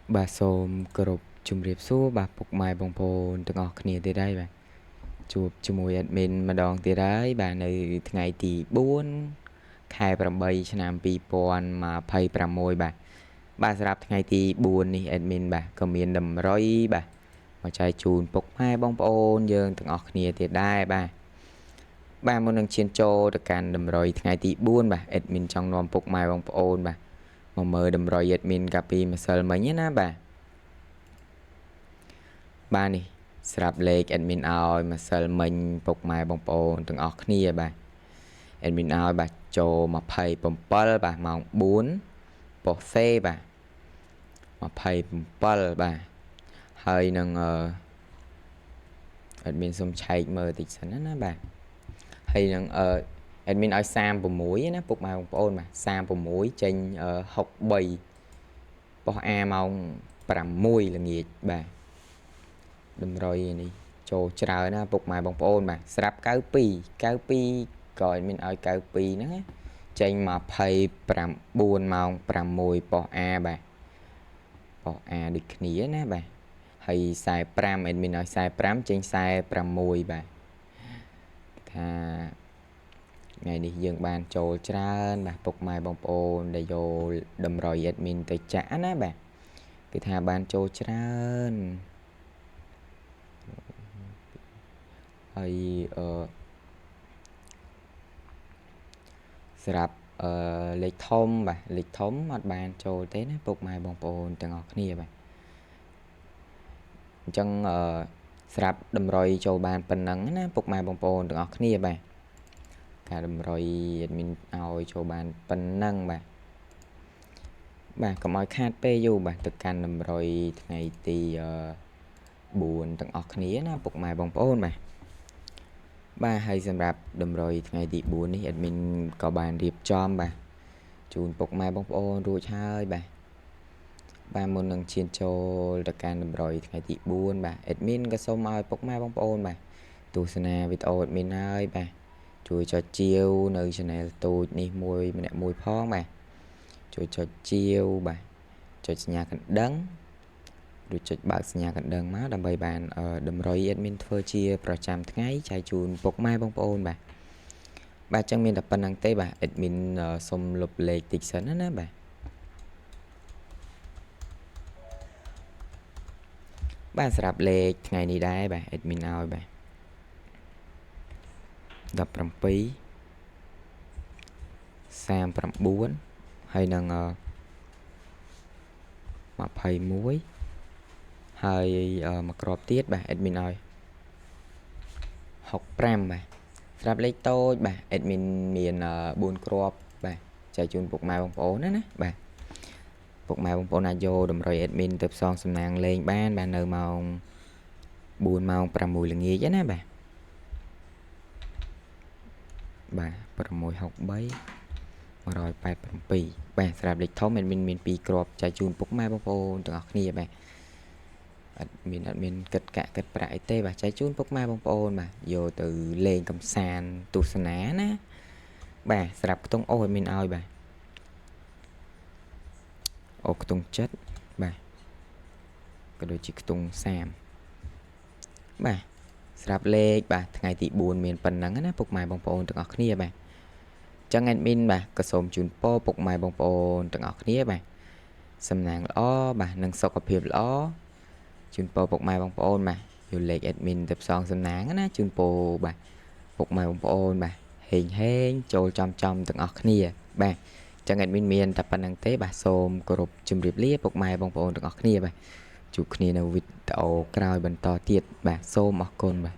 bà xôm cột chùm riệp xua bà phục mai bông phồn từng ngọtគ្នាtới đây bà chụp cho mùi admin mà đòn tới đấy bà này ngày thì 4 khai bà bay cho nam pi pon mà pay bà môi bà sẽรับថ្ងៃទី4នេះ admin បាទក៏មានតម្រុយបាទមកចែកជូនពុកម៉ែបងប្អូនយើងទាំងអស់គ្នាទៀតដែរបាទមុននឹងឈានចូលទៅកាន់តម្រុយថ្ងៃទី4បាទ admin ចង់នាំពុកម៉ែបងប្អូនបាទមកមើលតម្រុយ admin កាលពីម្សិលមិញណាបាទនេះស្រាប់លេខ admin ឲ្យម្សិលមិញពុកម៉ែបងប្អូនទាំងអស់គ្នាបាទ admin ឲ្យបាទចូល27បាទម៉ោង4ប៉ុសសេបាទ27បាទហើយនឹងadmin សុំឆែកមើលតិចសិនណាបាទហើយនឹងadmin ឲ្យ36ណាពុកម៉ែបងប្អូនបាទ36ចេញ63ប៉ុស A ម៉ោង6ល្ងាចបាទតម្រុយនេះចូលច្រើនណាពុកម៉ែបងប្អូនបាទស្រាប់92ក៏ admin ឲ្យ92ហ្នឹងណាចេញ29ម៉ោង6ប៉ុស A បាទប៉ុស A ដូចគ្នាណាបាទហើយ45 admin ឲ្យ45ចេញ46បាទថាថ្ងៃនេះយើងបានចូលច្រើនបាទពុកម៉ែបងប្អូនដែលយកតម្រុយ admin ទៅចាក់ណាបាទគឺថាបានចូលច្រើនហើយស្រាប់លេខធំបាទលេខធំអត់បានចូលទេណាពុកម៉ែបងប្អូនទាំងអស់គ្នាបាទអញ្ចឹងស្រាប់តម្រុយចូលបានប៉ុណ្ណឹងណាពុកម៉ែបងប្អូនទាំងអស់គ្នាបាទការតម្រុយ admin ឲ្យចូលបានប៉ុណ្ណឹងបាទកុំឲ្យខាតពេលយូរបាទទៅកាន់តម្រុយថ្ងៃទី4ទាំងអស់គ្នាណាពុកម៉ែបងប្អូនបាទហើយសម្រាប់តម្រុយថ្ងៃទី4នេះ admin ក៏បានរៀបចំបាទជូនពុកម៉ែបងប្អូនរួចហើយបាទមុននឹងឈានចូលទៅកាន់តម្រុយថ្ងៃទី4បាទ admin ក៏សូមឲ្យពុកម៉ែបងប្អូនបាទទស្សនាវីដេអូ admin ហើយបាទជួយចុចជាវនៅ channel ទូចនេះមួយម្នាក់មួយផងបាទជួយចុចជាវបាទចុចសញ្ញាកណ្ដឹងឬចុចបើកសញ្ញាកណ្ដឹងមកដើម្បីបានតម្រុយ admin ធ្វើជាប្រចាំថ្ងៃចែកជូនពុកម៉ែបងប្អូនបាទចឹងមានតែប៉ុណ្្នឹងទេបាទ admin សុំលុបលេខតិចសិនណាបាទសម្រាប់លេខថ្ងៃនេះដែរបាទ admin ឲ្យបាទ17 39ហើយនឹង21ហើយមកក្របទៀតបាទ admin ឲ្យ65បាទសម្រាប់លេខតូចបាទ admin មាន4គ្រាប់បាទចែកជូនពុកម៉ែបងប្អូនណាបាទពុកម៉ែបងប្អូនអាចយកតម្រុយ admin ទៅផ្សងសំណាងលេងបាននៅម៉ោង4ម៉ោង6ល្ងាចណាបាទ663 187បាទសម្រាប់លេខធំ admin មាន2គ្រាប់ចែកជូនពុកម៉ែបងប្អូនទាំងអស់គ្នាបាទអត់មានគិតកាក់គិតប្រាក់អីទេបាទចែកជូនពុកម៉ែបងប្អូនបាទយកទៅលេងកំសាន្តទស្សនាណាបាទសម្រាប់ខ្ទង់អូ admin ឲ្យបាទអូខ្ទង់ចិត្តបាទក៏ដូចជាខ្ទង់30បាទស្រាប់លេខបាទថ្ងៃទី4មានប៉ុណ្ណឹងណាពុកម៉ែបងប្អូនទាំងអស់គ្នាបាទចឹង admin បាទក៏សូមជូនពរពុកម៉ែបងប្អូនទាំងអស់គ្នាបាទសំណាងល្អបាទនិងសុខភាពល្អជូនពរពុកម៉ែបងប្អូនបាទយកលេខ admin ទៅផ្សងសំណាងណាជូនពរបាទពុកម៉ែបងប្អូនបាទហេងចូលចំទាំងអស់គ្នាបាទចឹង admin មានតែប៉ុណ្្នឹងទេបាទសូមគោរពជម្រាបលាពុកម៉ែបងប្អូនទាំងអស់គ្នាបាទជួបគ្នានៅវីដេអូក្រោយបន្តទៀតបាទសូមអរគុណបាទ